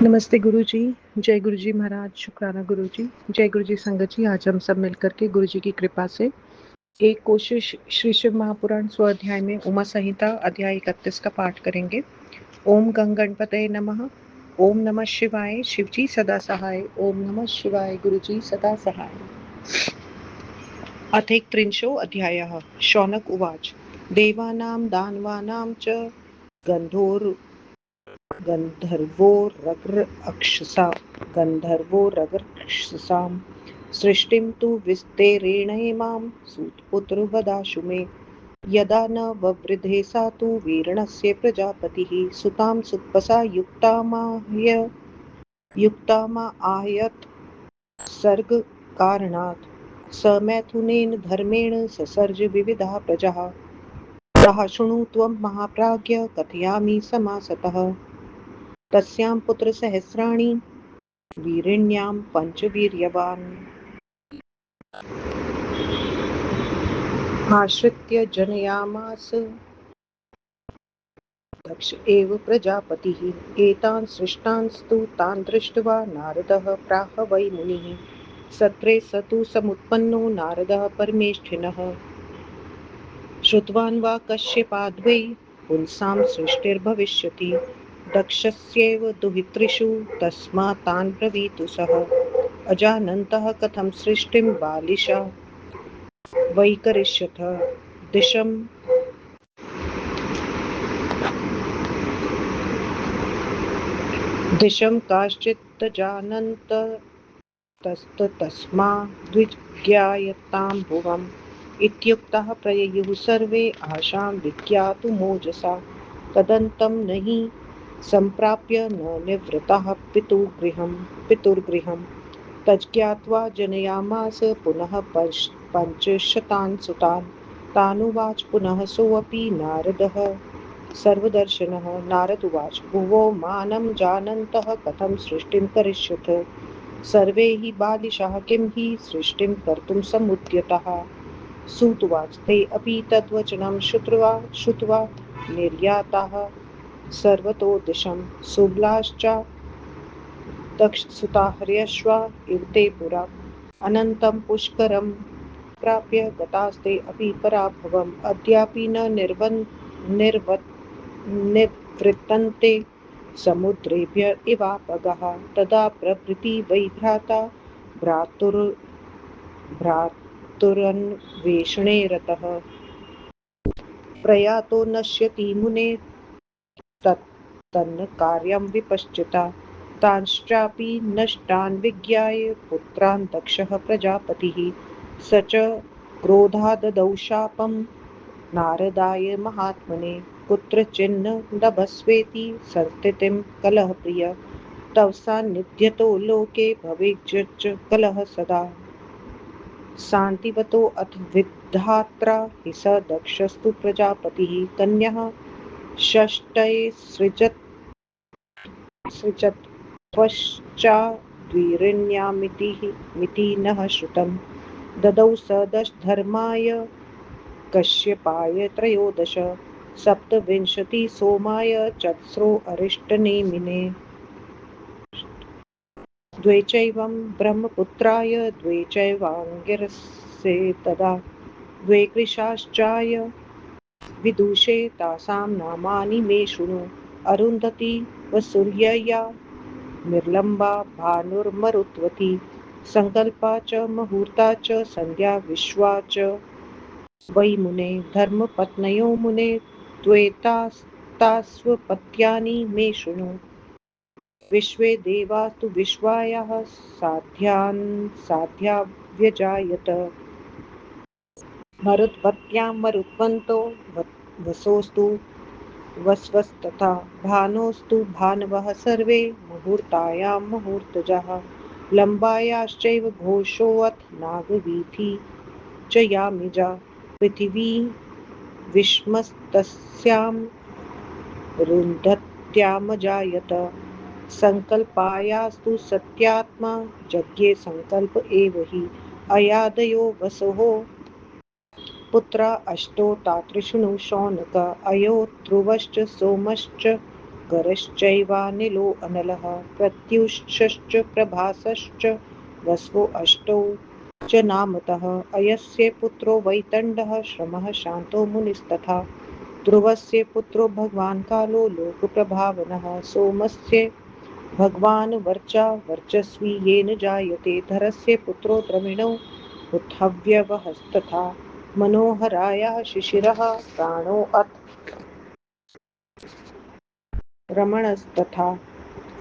नमस्ते गुरुजी। जय गुरु जी महाराज। शुक्राना गुरु जी। जय गुरु जी संगत जी। आज हम सब मिलकर के गुरु जी की कृपा से एक कोशिश श्री शिव महापुराण स्वाध्याय में उमा संहिता अध्याय 31 का पाठ करेंगे। ओम गंग गणपतये नमः। ओम नमः शिवाय। शिव जी सदा सहाय। ओम नमः शिवाय। गुरु जी सदा सहाय। अथैत्रिंशो अध्यायः। शौनक उवाच। देवानां दानवानां च गन्धोर् गन्धर्वोरग्रक्षसां सृष्टिं तु विस्तेरेणैमां सूतपुत्रवदाशु मे। यदा न ववृधे सा तु वीरणस्य प्रजापतिः सुतां सुप्पसा युक्तामाहयत् सर्गकारणात्। स मैथुनेन धर्मेण ससर्ज विविधा प्रजाः। ताः शृणु त्वं महाप्राज्ञ कथयामि समासतः। तस्यां पुत्रसहस्राणि वीरिण्यां पञ्चवीर्यवान् आश्रित्य जनयामास दक्ष एव प्रजापतिः। एतान् सृष्टांस्तु तान् दृष्ट्वा नारदः प्राह वै मुनिः। सत्रे स तु समुत्पन्नो नारदः परमेष्ठिनः। श्रुतवान् वा कश्यपाद्वै पुंसां सृष्टिर्भविष्यति दक्षस्यैव दुहितृषु तस्मात् तान् ब्रवीतु सः। अजानन्तः कथं सृष्टिं बालिशा वैकरिष्यथ। दिशं काश्चित्तजानन्तस्तस्मा द्विज्ञायतां भुवम्। इत्युक्तः प्रययुः सर्वे आशां विज्ञातुमोजसा। तदन्तं न हि सम्प्राप्य न निवृत्तः पितुर्गृहम्। तज्ज्ञात्वा जनयामास पुनः पञ्चशतान् सुतान्। तानुवाच पुनः सोऽपि नारदः सर्वदर्शनः। नारद उवाच। भुवो मानं जानन्तः कथं सृष्टिं करिष्यथ। सर्वे हि बालिशाः किं हि सृष्टिं कर्तुं समुद्यताः। सूत उवाच। ते अपि तद्वचनं श्रुत्वा निर्याताः सर्वतो दिशं। सुबलाश्च दक्षसुता हर्यश्वा इव ते पुरा। अनन्तं पुष्करं प्राप्य गतास्ते अपि पराभवम्। अद्यापि न निवृत्तन्ते समुद्रेभ्य इवापगः। तदा प्रभृति वै भ्राता भ्रातुरन्वेषणे रतः। प्रयातो नश्यति मुने तन्न कार्यं विपश्चिता। तांश्चापि नष्टान् विज्ञाय पुत्रान् दक्षः प्रजापतिः। स च क्रोधाददौ शापं नारदाय महात्मने। कुत्रचिन्न लभस्वेति संस्थितिं कलहप्रिय। तव सान्निध्यतो लोके भवेच्च कलह सदा। शान्तिवतो अथ विधात्रा हि स दक्षस्तु प्रजापतिः। कन्यः षष्ठये सृजत् त्वश्चाद्वीरिण्यामिति नः श्रुतम्। ददौ स दशधर्माय कश्यपाय त्रयोदश। सप्तविंशति सोमाय चतस्रो अरिष्टनेमिने। द्वे चैवं ब्रह्मपुत्राय द्वे चैवाङ्गिरसे तदा। द्वे कृशाश्चाय विदुषे तासां नामानि मे शृणु। अरुन्धती वसुर्यया निर्लम्बा भानुर्मरुत्वती। संकल्पा च मुहूर्ता च संध्या विश्वा च वै मुने। धर्मपत्न्यो मुने त्वेतास्तास्वपत्यानि मे शृणु। विश्वे देवास्तु विश्वायाः साध्या व्यजायत। मरुत्वत्यां मरुत्वन्तो वसोस्तु वस्वस्तथा। भानोस्तु भानवः सर्वे मुहूर्तायां मुहूर्तजाः। लम्बायाश्चैव घोषोऽथ नागवीथि च यामिजा। पृथिवी विश्मस्तस्यां रुन्धत्यामजायत। संकल्पायास्तु सत्यात्मा यज्ञे संकल्प एव हि। अयादयो वसोः पुत्रा अष्टौ तातृष्णु शौनक। अयो ध्रुवश्च सोमश्च गरश्चैवानिलो अनलः प्रत्युषश्च प्रभासश्च वसवो अष्टौ च नामतः अयस्य पुत्रो वैतण्डः श्रमः शान्तो मुनिस्तथा ध्रुवस्य पुत्रो भगवान् कालो लोकप्रभावनः सोमस्य भगवान् वर्चा वर्चस्वी येन जायते धरस्य पुत्रो द्रविणो उत्हव्यवहस्तथा मनोहरायाः शिशिरः प्राणोऽथ रमणस्तथा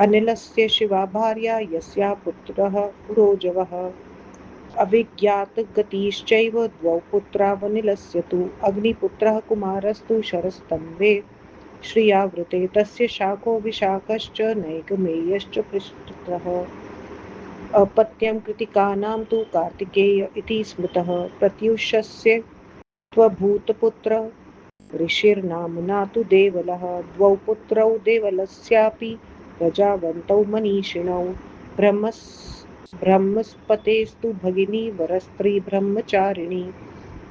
अनिलस्य शिवा भार्या यस्या पुत्रः पुरोजवः अविज्ञातगतिश्चैव द्वौ पुत्रा वनिलस्य तु अग्निपुत्रः कुमारस्तु शरस्तम्भे श्रियावृते तस्य शाखो विशाखश्च नैगमेयश्च पृष्ठतः अपत्यं कृतिकानां तु कार्तिकेय इति स्मृतः प्रत्युषस्य त्वभूतपुत्र ऋषिर्नाम्ना तु देवलः द्वौ पुत्रौ देवलस्यापि प्रजावन्तौ मनीषिणौ ब्रह्मस्पतेस्तु भगिनी वरस्त्री ब्रह्मचारिणी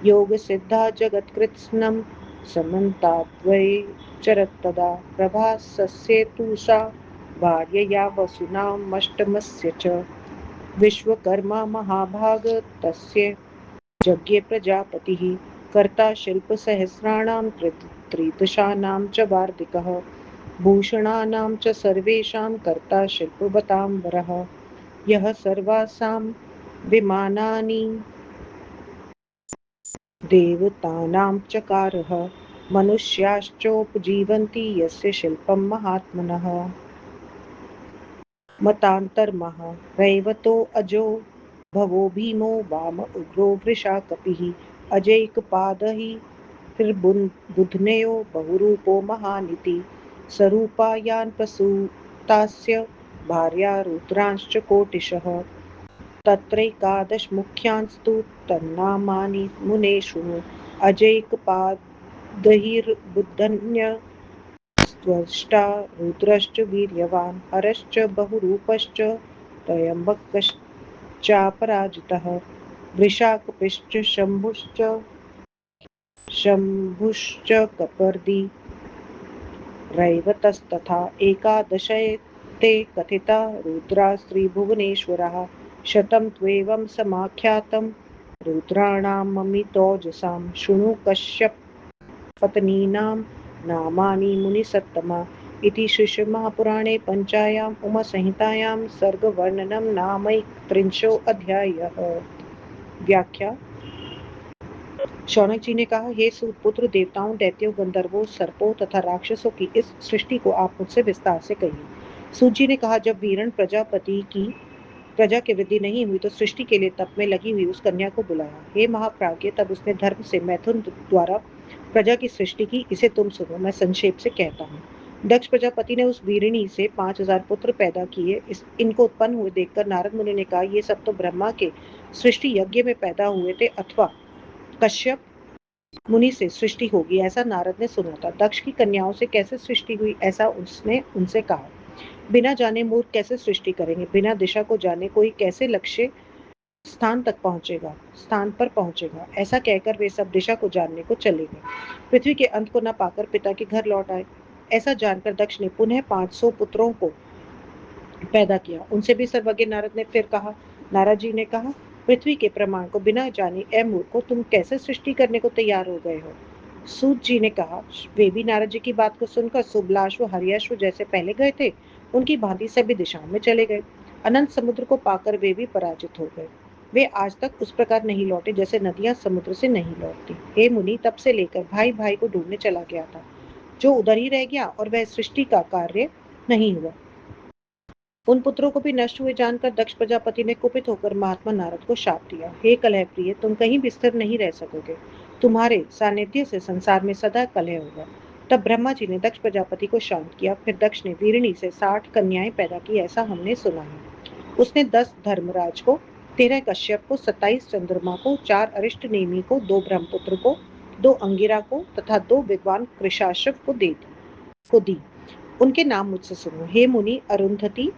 योगसिद्धा जगत्कृत्स्नं समन्ताद्वये चरत्तदा प्रभासस्य तु सा भार्यया वसुनामष्टमस्य च विश्वकर्मा महाभाग तस्य यज्ञे प्रजापतिः कर्ता शिल्पसहस्राणां त्रिदशानां च वार्तिकः भूषणानां च सर्वेषां कर्ता शिल्पवताम्बरः यः सर्वासां विमानानि देवतानां चकारः मनुष्याश्चोपजीवन्ति यस्य शिल्पं महात्मनः मतान्तर्मः रैवतो अजो भवो भीमो वाम उग्रो वृषा कपिः अजैकपादः त्रिबुध्नयो बहुरूपो महानिति सरूपायान् प्रसूतास्य भार्या रुद्रांश्च कोटिशः तत्रैकादशमुख्यांस्तु तन्नामानि मुने शृणु अजैकपादहिर्बुद्धन्य त्वष्टा रुद्रश्च वीर्यवान् हरश्च बहुरूपश्च त्र्यम्बकश्चापराजितः वृषाकपिश्च शम्भुश्च कपर्दी रैवतस्तथा एकादशैते कथिता रुद्रा स्त्रीभुवनेश्वरः शतं त्वेवं समाख्यातं रुद्राणाममितोजसां शृणु कश्यपपत्नीनां नामानि मुनिसत्तमा इति श्रीशिवमहापुराणे पञ्चायाम् उमासंहितायां सर्गवर्णनं नामैकत्रिंशोऽध्यायः। व्याख्या शौनक जी ने कहा, हे सूतपुत्र, देवताओं, दैत्यों, गंधर्वों, सर्पों तथा राक्षसों की इस सृष्टि को आप मुझसे विस्तार से कहिए। सूत जी ने कहा, जब वीरण प्रजापति की प्रजा की वृद्धि नहीं हुई तो सृष्टि के लिए तप में लगी हुई उस कन्या को बुलाया। हे महाप्राज्ञ, तब उसने धर्म से मैथुन द्वारा प्रजा की सृष्टि की। इसे तुम सुनो, मैं संक्षेप से कहता हूँ। दक्ष प्रजापति ने उस वीरिणी से 5000 पुत्र पैदा किए। इनको उत्पन्न हुए देखकर नारद मुनि ने कहा, ये सब तो ब्रह्मा के सृष्टि यज्ञ में पैदा हुए थे अथवा कश्यप मुनि से सृष्टि होगी, ऐसा नारद ने सुना था। दक्ष की कन्याओं से कैसे सृष्टि हुई, ऐसा उसने उनसे कहा। बिना जाने मूर्ख कैसे सृष्टि करेंगे, बिना दिशा को जाने कोई कैसे लक्ष्य स्थान पर पहुंचेगा। ऐसा कहकर वे सब दिशा को जानने को चले गए। पृथ्वी के अंत को न पाकर पिता के घर लौट आए। ऐसा जानकर दक्ष ने पुनः 500 पुत्रों को पैदा किया। उनसे भी सर्वज्ञ नारद ने फिर कहा। नारद जी ने कहा, पृथ्वी के प्रमाण को बिना जाने ए मूर्खो, तुम कैसे सृष्टि करने को तैयार हो गए हो। सूत जी ने कहा, वे भी नारद जी की बात को सुनकर सुबलाश्व हरियाश्व जैसे पहले गए थे उनकी भांति सभी दिशाओं में चले गए। अनंत समुद्र को पाकर वे भी पराजित हो गए। वे आज तक उस प्रकार नहीं लौटे जैसे नदियां समुद्र से नहीं लौटती। हे मुनि, तब से लेकर भाई भाई को ढूंढने चला गया था, जो उधर ही रह गया और वह सृष्टि का कार्य नहीं हुआ। उन पुत्रों को भी नष्ट हुए जानकर दक्ष प्रजापति ने कुपित होकर महात्मा नारद को शाप दिया। हे कलह प्रिय, तुम कहीं भी स्थिर नहीं रह सकोगे। तुम्हारे सानिध्य से संसार में सदा कलह होगा। तब ब्रह्मा जी ने दक्ष प्रजापति को शांत किया। फिर दक्ष ने वीरिणी से 60 कन्याएं पैदा की, ऐसा हमने सुना है। उसने 10 धर्मराज को, 13 कश्यप को, 27 चंद्रमा को, 4 अरिष्ट नेमि को, 2 ब्रह्मपुत्र को, 2 अंगिरा को तथा 2 विद्वान कृशाश्रव को दी। उनके नाम मुझसे सुनो। हे मुनि, अरुंधति,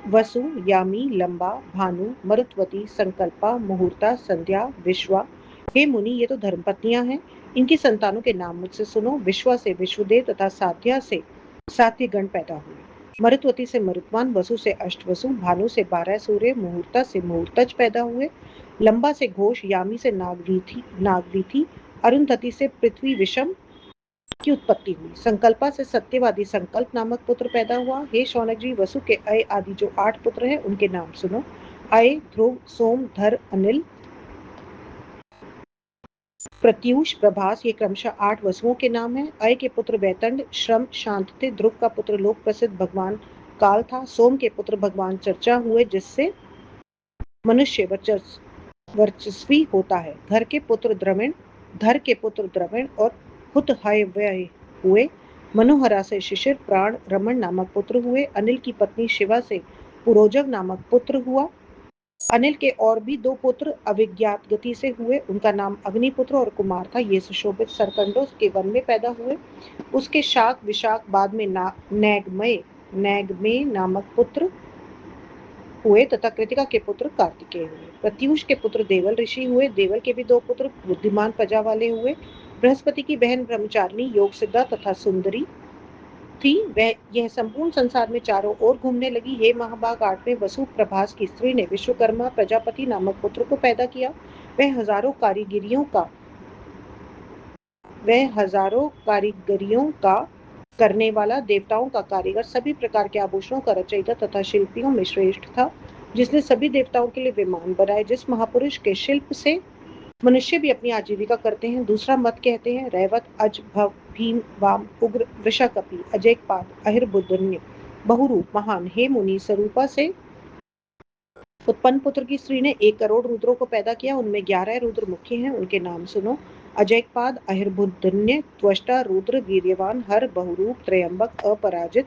वसु, यामी, लंबा, भानु, मरुत्वती, संकल्पा, मुहूर्ता, संध्या, विश्वा। हे मुनि, ये तो धर्मपत्नियां हैं। इनकी संतानों के नाम मुझसे सुनो। विश्वा से विश्वदेव तथा साध्या से सात्विक गण पैदा हुए। मरुत्वती से मरुत्वान, वसु से अष्टवसु, भानु से 12 सूर्य, मुहूर्ता से मुहूर्तज पैदा हुए। लंबा से घोष, यामी से नागवीथी, अरुंधति से पृथ्वी विषम की उत्पत्ति हुई। संकल्पा से सत्यवादी संकल्प नामक पुत्र पैदा हुआ। हे शौनक जी, वसु के अय आदि जो 8 पुत्र हैं उनके नाम सुनो। अय, ध्रुव, सोम, धर, अनिल, प्रत्यूष, प्रभास, ये क्रमशः 8 वसुओं के नाम हैं। अय के पुत्र वैतंड, श्रम, शांत थे। ध्रुव का पुत्र लोक प्रसिद्ध भगवान काल था। सोम के पुत्र भगवान चर्चा हुए, जिससे मनुष्य वर्चस्वी होता है। धर के पुत्र द्रविण और हुतहव्य हुए। मनोहरा से शिशिर, प्राण, रमण नामक पुत्र हुए। अनिल की पत्नी शिवा से पुरोजव नामक पुत्र हुआ। अनिल के और भी 2 पुत्र अविज्ञात गति से हुए। उनका नाम अग्निपुत्र और कुमार था। ये सुशोभित सरकंडों के वन में पैदा हुए। उसके शाक विशाख बाद में नैगमेय नामक पुत्र हुए तथा कृतिका के पुत्र कार्तिकेय हुए। प्रत्यूष के पुत्र देवल ऋषि हुए। देवल के भी 2 पुत्र बुद्धिमान प्रजा वाले हुए। बृहस्पति की बहन ब्रह्मचारिणी, योग सिद्धा तथा सुंदरी थी। वह यह संपूर्ण संसार में चारों ओर घूमने लगी। हे महाभाग, 8वें वसु प्रभास की स्त्री ने विश्वकर्मा प्रजापति नामक पुत्र को पैदा किया। वह हजारों कारीगरियों का करने वाला, देवताओं का कारीगर, सभी प्रकार के आभूषणों का रचयिता तथा शिल्पियों में श्रेष्ठ था, जिसने सभी देवताओं के लिए विमान बनाए। जिस महापुरुष के शिल्प से मनुष्य भी अपनी आजीविका करते हैं। दूसरा मत कहते हैं, रैवत, अज, भव, भीम, वाम, उग्र, वृषकपि, अजेयपाद, अहिर्बुद्धन्य, बहुरूप, महान। हे मुनि, स्वरूपा से उत्पन्न पुत्र की स्त्री ने 1 करोड़ रुद्रों को पैदा किया। उनमें 11 रुद्र मुख्य हैं। उनके नाम सुनो। अजयपाद, अहिर्बुद्धन्य, त्वष्टा, रुद्र, वीर्यवान, हर, बहुरूप, त्रयंबक, अपराजित,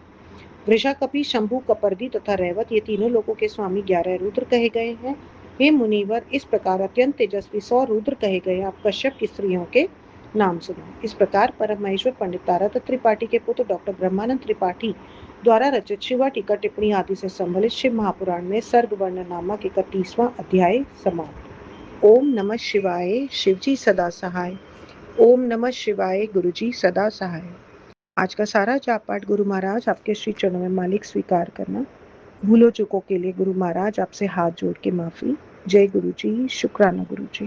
वृषाकपि, शंभु, कपर्दी तथा रैवत, ये तीनों लोगों के स्वामी 11 रुद्र कहे गए हैं। हे मुनिवर, इस प्रकार अत्यंत तेजस्वी 100 रुद्र कहे गए। आप कश्यप की स्त्रियों के नाम सुनो। इस प्रकार परम महेश्वर पंडित तारातंत्र त्रिपाठी के पुत्र डॉक्टर ब्रह्मानंद त्रिपाठी द्वारा रचित शिवा टीका टिप्पणी आदि से संबलित शिव महापुराण में सर्ग वर्ण नामक 31वां अध्याय समाप्त। ओम नमः शिवाय। शिवजी सदा सहाय। ओम नमः शिवाय। गुरुजी सदा सहाय। आज का सारा जाप पाठ गुरु महाराज आपके श्री चरणों में मालिक स्वीकार करना। भूलों चूकों के लिए गुरु महाराज आपसे हाथ जोड़ के माफी। जय गुरु जी। शुक्राना गुरु जी।